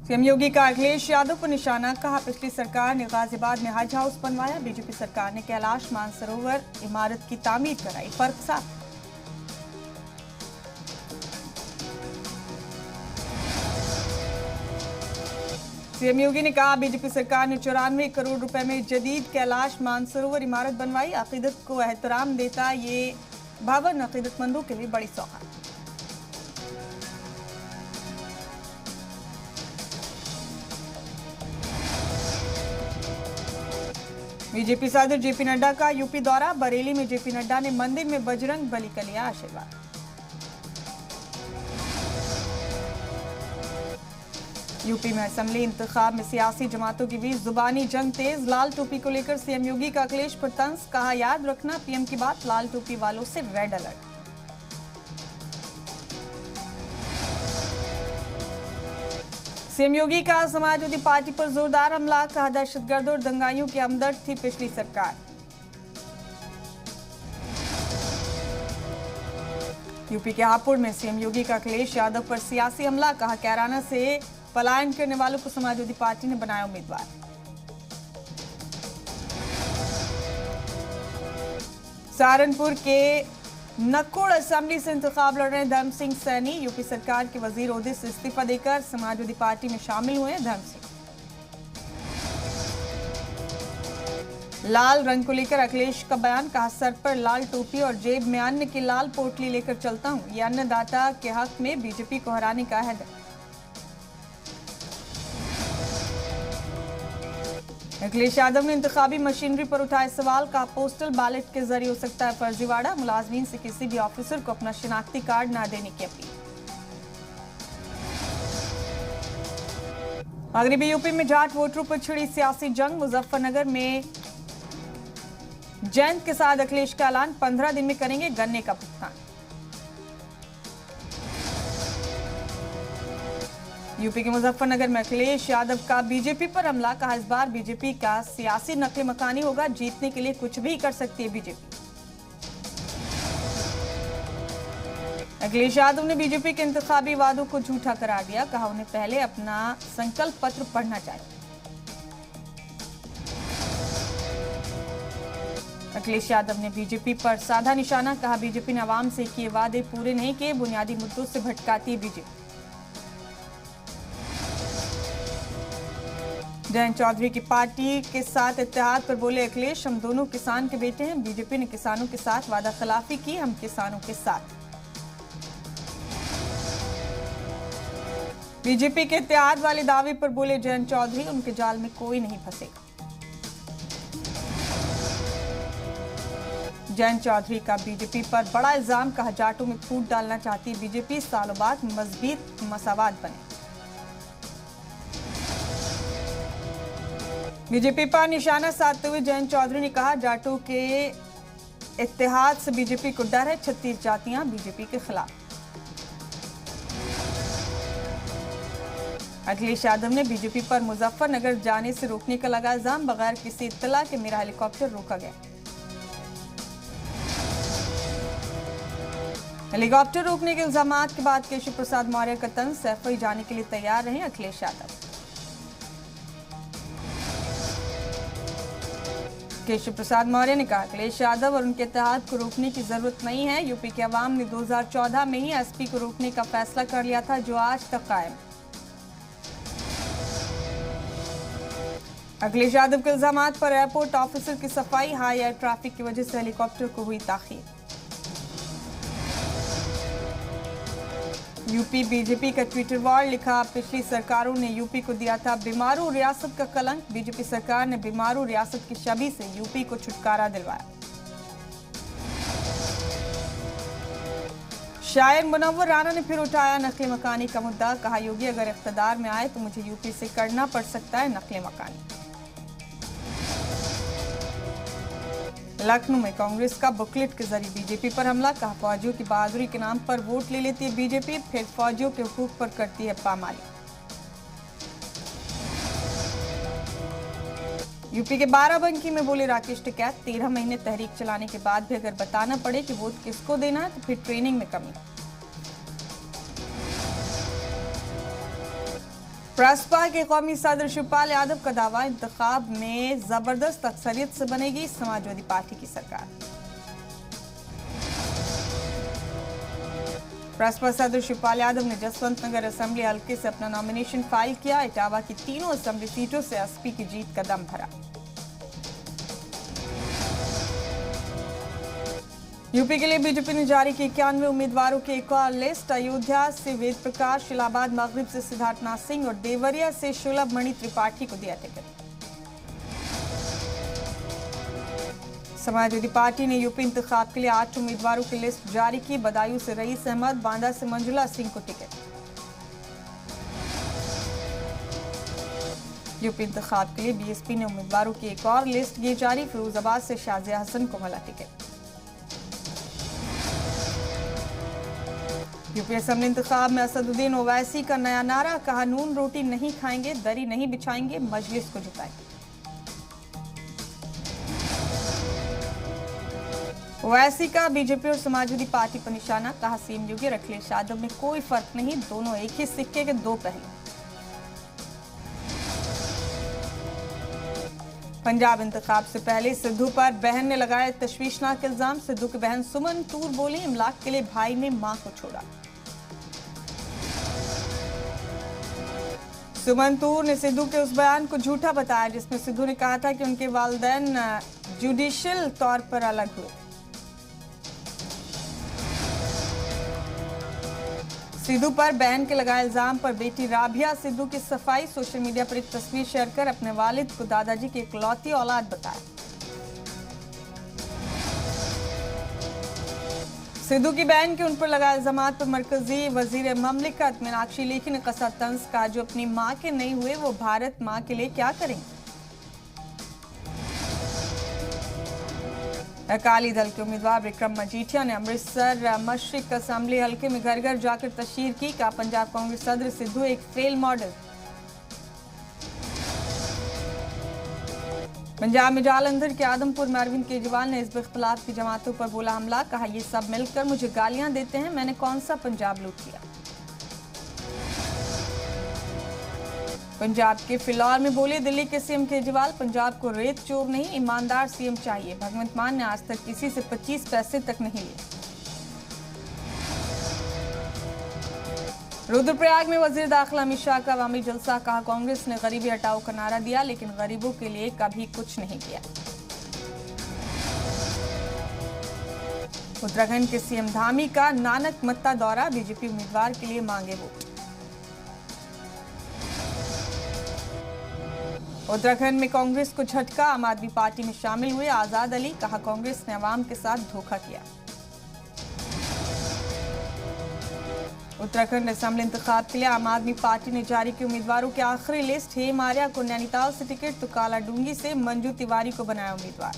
CM योगी का अखिलेश यादव को निशाना, कहा पिछली सरकार ने गाजियाबाद में हज हाउस बनवाया, बीजेपी सरकार ने कैलाश मानसरोवर इमारत की तामीर कराई, फर्क साफ। सीएम योगी ने कहा बीजेपी सरकार ने 94 करोड़ रुपए में जदीद कैलाश मानसरोवर इमारत बनवाई, अकीदत को एहतराम देता ये भवन अकीदतमंदों के लिए बड़ी सौगात। बीजेपी सदर जेपी नड्डा का यूपी दौरा, बरेली में जेपी नड्डा ने मंदिर में बजरंग बली का लिया आशीर्वाद। यूपी में असेंबली इंतखाब में सियासी जमातों के बीच जुबानी जंग तेज, लाल टोपी को लेकर सीएम योगी का अखिलेश पर तंज, कहा याद रखना पीएम की बात, लाल टोपी वालों से रेड अलर्ट। सीएम योगी का समाजवादी पार्टी पर जोरदार हमला, कहा दहशतगर्दों और दंगाइयों की हमदर्द थी पिछली सरकार। यूपी के हापुड़ में सीएम योगी का अखिलेश यादव पर सियासी हमला, कहा कैराना से पलायन करने वालों को समाजवादी पार्टी ने बनाया उम्मीदवार। सहारनपुर के नकोड़ असेंबली से इंतखाब लड़ रहे धर्म सिंह सैनी, यूपी सरकार के वजीर ओहदे से इस्तीफा देकर समाजवादी पार्टी में शामिल हुए धर्म सिंह। लाल रंग को लेकर अखिलेश का बयान, कहा सर पर लाल टोपी और जेब में अन्न की लाल पोटली लेकर चलता हूं, ये अन्नदाता के हक में बीजेपी को हराने का है। अखिलेश यादव ने इंतखाबी मशीनरी पर उठाए सवाल, का पोस्टल बैलेट के जरिए हो सकता है फर्जीवाड़ा, मुलाजमीन से किसी भी ऑफिसर को अपना शिनाख्ती कार्ड न देने की अपील। मगरबी यूपी में जाट वोटरों पर छिड़ी सियासी जंग, मुजफ्फरनगर में जैन के साथ अखिलेश का ऐलान, 15 दिन में करेंगे गन्ने का भुगतान। यूपी के मुजफ्फरनगर में अखिलेश यादव का बीजेपी पर हमला, कहा इस बार बीजेपी का सियासी नकले मकानी होगा, जीतने के लिए कुछ भी कर सकती है बीजेपी। अखिलेश यादव ने बीजेपी के इंतखाबी वादों को झूठा करार दिया, कहा उन्हें पहले अपना संकल्प पत्र पढ़ना चाहिए। अखिलेश यादव ने बीजेपी पर साधा निशाना, कहा बीजेपी ने आवाम से किए वादे पूरे नहीं किए, बुनियादी मुद्दों से भटकाती है बीजेपी। जयंत चौधरी की पार्टी के साथ इत्तेहाद पर बोले अखिलेश, हम दोनों किसान के बेटे हैं, बीजेपी ने किसानों के साथ वादा खिलाफी की, हम किसानों के साथ। बीजेपी के इत्तेहाद वाले दावे पर बोले जयंत चौधरी, उनके जाल में कोई नहीं फंसेगा। जयंत चौधरी का बीजेपी पर बड़ा इल्जाम, कहा जाटों में फूट डालना चाहती बीजेपी, सालों बाद मजबूत मसावात बने। बीजेपी पर निशाना साधते हुए जयंत चौधरी ने कहा जाटों के इत्तेहाद से बीजेपी को डर है, 36 जातियां बीजेपी के खिलाफ। अखिलेश यादव ने बीजेपी पर मुजफ्फरनगर जाने से रोकने का लगा इल्जाम, बगैर किसी इत्तला के मेरा हेलीकॉप्टर रोका गया। हेलीकॉप्टर रोकने के इल्जामात के बाद केशव प्रसाद मौर्य का तंज, सैफई जाने के लिए तैयार रहे अखिलेश यादव। केशव प्रसाद मौर्य ने कहा अखिलेश यादव और उनके इत्तेहाद को रोकने की जरूरत नहीं है, यूपी के अवाम ने 2014 में ही एसपी को रोकने का फैसला कर लिया था, जो आज तक कायम। अखिलेश यादव के इल्जामात पर एयरपोर्ट ऑफिसर की सफाई, हाई एयर ट्रैफिक की वजह से हेलीकॉप्टर को हुई ताखीर। यूपी बीजेपी का ट्विटर वॉर, लिखा पिछली सरकारों ने यूपी को दिया था बीमारू रियासत का कलंक, बीजेपी सरकार ने बीमारू रियासत की छवि से यूपी को छुटकारा दिलवाया। शायर मुनव्वर राना ने फिर उठाया नकली मकानी का मुद्दा, कहा योगी अगर इख्तियार में आए तो मुझे यूपी से करना पड़ सकता है नकली मकानी। लखनऊ में कांग्रेस का बुकलेट के जरिए बीजेपी पर हमला, कहा फौजियों की बहादुरी के नाम पर वोट ले लेती है बीजेपी, फिर फौजियों के हुकूक पर करती है पामाली। यूपी के बाराबंकी में बोले राकेश टिकैत, 13 महीने तहरीक चलाने के बाद भी अगर बताना पड़े कि वोट किसको देना है तो फिर ट्रेनिंग में कमी। प्रसपा के कौमी सदर शिवपाल यादव का दावा, इंतखाब में जबरदस्त अक्सरियत से बनेगी समाजवादी पार्टी की सरकार। प्रसपा सदर शिवपाल यादव ने जसवंत नगर असेंबली हल्के से अपना नॉमिनेशन फाइल किया। इटावा की तीनों असेंबली सीटों से एसपी की जीत का दम भरा। यूपी के लिए बीजेपी ने जारी की 91 उम्मीदवारों की एक और लिस्ट। अयोध्या से वेद प्रकाश, इलाहाबाद मगरिब से सिद्धार्थनाथ सिंह और देवरिया से शुलभ मणि त्रिपाठी को दिया टिकट। समाजवादी पार्टी ने यूपी इंतखाब के लिए 8 उम्मीदवारों की लिस्ट जारी की। बदायूं से रईस अहमद, बांदा से मंजुला सिंह को टिकट। यूपी इंतखाब के लिए बीएसपी ने उम्मीदवारों की एक और लिस्ट की जारी। फिरोजाबाद से शाजिया हसन को मिला टिकट। यूपी असेंबली इंतखाब में असदुद्दीन ओवैसी का नया नारा, कहा नून रोटी नहीं खाएंगे, दरी नहीं बिछाएंगे, मजलिस को जिताएंगे। ओवैसी का बीजेपी और समाजवादी पार्टी पर निशाना, कहा सीएम योगी और अखिलेश यादव में कोई फर्क नहीं, दोनों एक ही सिक्के के दो पहलू। पंजाब इंतखाब से पहले सिद्धू पर बहन ने लगाया तशवीशनाक इल्जाम। सिद्धू की बहन सुमन तूर बोली, इमलाक के लिए भाई ने मां को छोड़ा। सुमन तूर ने सिद्धू के उस बयान को झूठा बताया जिसमें सिद्धू ने कहा था कि उनके वालिदैन जुडिशियल तौर पर अलग हुए। सिद्धू पर बहन के लगाए इल्जाम पर बेटी राबिया सिद्धू की सफाई। सोशल मीडिया पर एक तस्वीर शेयर कर अपने वालिद को दादाजी की इकलौती औलाद बताया। सिद्धू की बहन के उन पर लगाए इल्जाम पर मरकजी वजीर ममलिकत मीनाक्षी लेखी ने कसा तंज, कहा जो अपनी मां के नहीं हुए वो भारत मां के लिए क्या करेंगे। अकाली दल के उम्मीदवार विक्रम मजीठिया ने अमृतसर मशरिक असेंबली हल्के में घर घर जाकर तशहीर की, कहा पंजाब कांग्रेस सदर सिद्धू एक फेल मॉडल। पंजाब में जालंधर के आदमपुर में अरविंद केजरीवाल ने हिज़्ब इख्तिलाफ की जमातों पर बोला हमला, कहा ये सब मिलकर मुझे गालियां देते हैं, मैंने कौन सा पंजाब लूट किया। पंजाब के फिलौर में बोले दिल्ली के सीएम केजरीवाल, पंजाब को रेत चोर नहीं ईमानदार सीएम चाहिए। भगवंत मान ने आज तक किसी से 25 पैसे तक नहीं लिए। रुद्रप्रयाग में वजीर दाखिला अमित शाह का अवामी जलसा, कहा कांग्रेस ने गरीबी हटाओ का नारा दिया लेकिन गरीबों के लिए कभी कुछ नहीं किया। उत्तराखंड के सीएम धामी का नानक मत्ता दौरा, बीजेपी उम्मीदवार के लिए मांगे वोट। उत्तराखंड में कांग्रेस को झटका, आम आदमी पार्टी में शामिल हुए आजाद अली, कहा कांग्रेस ने अवाम के साथ धोखा किया। उत्तराखंड असेंबली इंतखाब के लिए आम आदमी पार्टी ने जारी की उम्मीदवारों की आखिरी लिस्ट। हेम आर्या को नैनीताल से टिकट तो काला डूंगी से मंजू तिवारी को बनाया उम्मीदवार।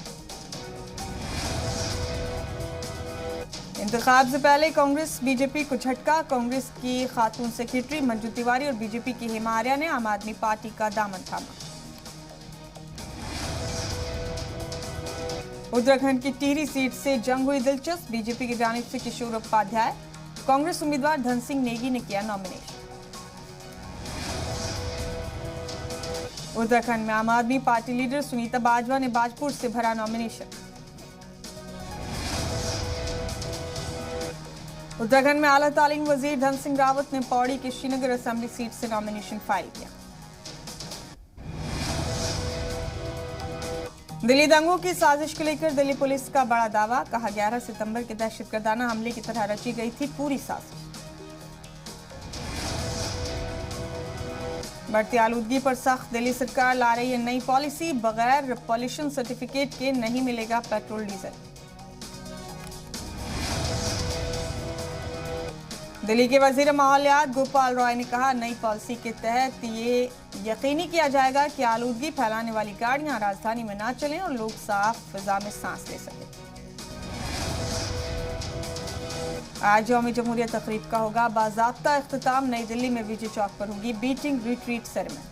इंतखाब से पहले कांग्रेस बीजेपी को झटका, कांग्रेस की खातून सेक्रेटरी मंजू तिवारी और बीजेपी की हेम आर्या ने आम आदमी पार्टी का दामन थामा। उत्तराखंड की टिहरी सीट से जंग हुई दिलचस्प, बीजेपी की जानिब से किशोर उपाध्याय, कांग्रेस उम्मीदवार धन सिंह नेगी ने किया नॉमिनेशन। उत्तराखंड में आम आदमी पार्टी लीडर सुनीता बाजवा ने बाजपुर से भरा नॉमिनेशन। उत्तराखंड में आला तालीम वजीर धन सिंह रावत ने पौड़ी के श्रीनगर असेंबली सीट से नॉमिनेशन फाइल किया। दिल्ली दंगों की साजिश को लेकर दिल्ली पुलिस का बड़ा दावा, कहा 11 सितंबर के दहशतगर्दाना हमले की तरह रची गई थी पूरी साजिश। बढ़ती आलूदगी पर सख्त, दिल्ली सरकार ला रही है नई पॉलिसी, बगैर पॉल्यूशन सर्टिफिकेट के नहीं मिलेगा पेट्रोल डीजल। दिल्ली के वजीर माहौलियात गोपाल रॉय ने कहा नई पॉलिसी के तहत ये यकीनी किया जाएगा कि आलूदगी फैलाने वाली गाड़ियां राजधानी में ना चलें और लोग साफ फिजा में सांस ले सकें। आज यौम जमहूरियत तकरीब का होगा बाज़ाब्ता इख्तिताम, नई दिल्ली में विजय चौक पर होगी बीटिंग रिट्रीट सेरेमनी।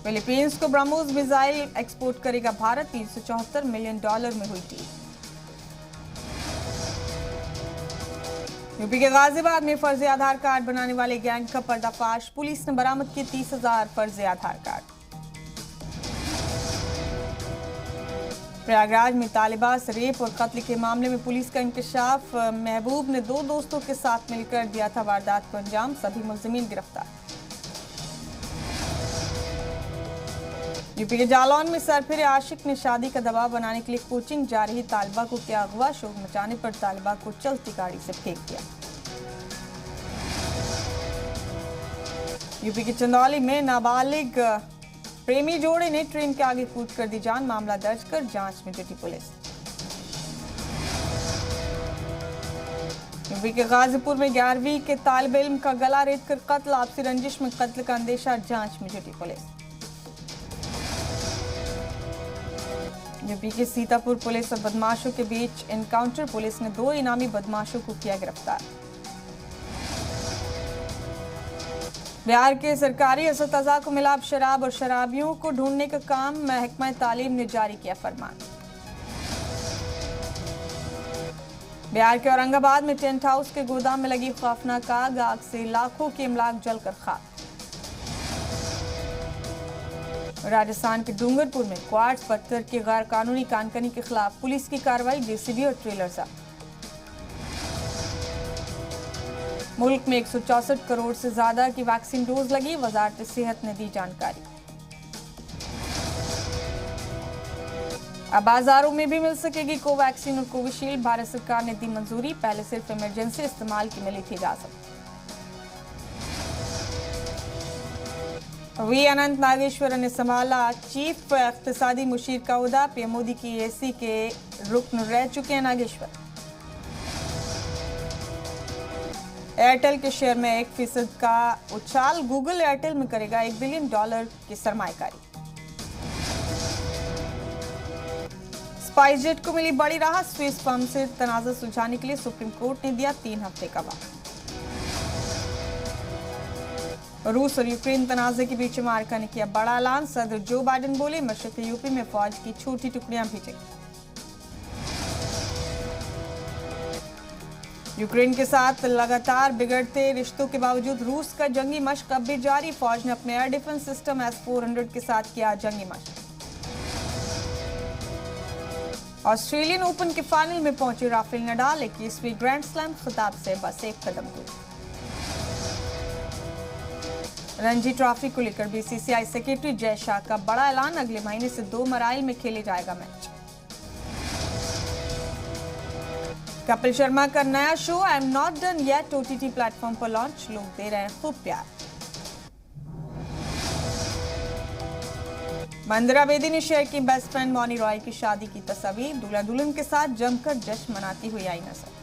फिलीपींस को ब्रह्मोस मिसाइल एक्सपोर्ट करेगा भारत, $374 मिलियन में हुई डील। यूपी के गाजियाबाद में फर्जी आधार कार्ड बनाने वाले गैंग का पर्दाफाश। पुलिस ने बरामद किए 30,000 फर्जी आधार कार्ड। प्रयागराज में तालिबा से रेप और कत्ल के मामले में पुलिस का इंकशाफ। महबूब ने 2 दोस्तों के साथ मिलकर दिया था वारदात को अंजाम। सभी मुलजिमीन गिरफ्तार। यूपी के जालौन में सरफिर आशिक ने शादी का दबाव बनाने के लिए कोचिंग जा रही तालिबा को किया अगवा। शोर मचाने पर तालिबा को चलती गाड़ी से फेंक दिया। यूपी के चंदौली में नाबालिग प्रेमी जोड़े ने ट्रेन के आगे कूद कर दी जान। मामला दर्ज कर जांच में जुटी पुलिस। यूपी के गाजीपुर में 11वीं के तालिब इल्म का गला रेत कर कत्ल। आपसी रंजिश में कत्ल का अंदेशा। जांच में जुटी पुलिस। यूपी के सीतापुर पुलिस और बदमाशों के बीच एनकाउंटर। पुलिस ने 2 इनामी बदमाशों को किया गिरफ्तार। बिहार के सरकारी अस्पताल को मिला अब शराब और शराबियों को ढूंढने का काम। महकमा तालीम ने जारी किया फरमान। बिहार के औरंगाबाद में टेंट हाउस के गोदाम में लगी खौफनाक आग से लाखों के इमलाक जलकर खाक। राजस्थान के डूंगरपुर में क्वार्ट्ज पत्थर की गैर कानूनी कानकनी के खिलाफ पुलिस की कार्रवाई। जेसीबी और ट्रेलर जब्त। मुल्क में 164 करोड़ से ज्यादा की वैक्सीन डोज लगी। वजारत सेहत ने दी जानकारी। अब बाजारों में भी मिल सकेगी कोवैक्सीन और कोविशील्ड। भारत सरकार ने दी मंजूरी। पहले सिर्फ इमरजेंसी इस्तेमाल की मिली थी इजाजत। वी अनंत नागेश्वर ने संभाला चीफ इक्तिसादी मुशीर का ओहदा। पीएम मोदी की एसी के रुकन रह चुके हैं नागेश्वर। एयरटेल के शेयर में 1% का उछाल। गूगल एयरटेल में करेगा $1 बिलियन की सरमाएकारी। स्पाइसजेट को मिली बड़ी राहत। स्विस फर्म से तनाज़ा सुलझाने के लिए सुप्रीम कोर्ट ने दिया 3 हफ्ते का वक्त। रूस और यूक्रेन तनाज़े के बीच अमेरिका ने किया बड़ा ऐलान। सदर जो बाइडेन बोले मशरक़ी यूपी में फौज की छोटी टुकड़ियां भेजेंगे। यूक्रेन के साथ लगातार बिगड़ते रिश्तों के बावजूद रूस का जंगी मश्क अब भी जारी। फौज ने अपने एयर डिफेंस सिस्टम S-400 के साथ किया जंगी मश्क। ऑस्ट्रेलियन ओपन के फाइनल में पहुंचे राफेल नडाल। 21वीं ग्रैंड स्लैम खिताब से बस 1 कदम दूर। रणजी ट्रॉफी को लेकर बीसीसीआई सेक्रेटरी जय शाह का बड़ा ऐलान। अगले महीने से 2 मराइल में खेले जाएगा मैच। कपिल शर्मा का नया show I am not done yet OTT platform पर लॉन्च। लोग दे रहे हैं खूब प्यार। मंदिरा बेदी ने शेयर की बेस्ट फ्रेंड मौनी रॉय की शादी की तस्वीर। दूल्हा दुल्हन के साथ जमकर जश्न मनाती हुई आई नजर।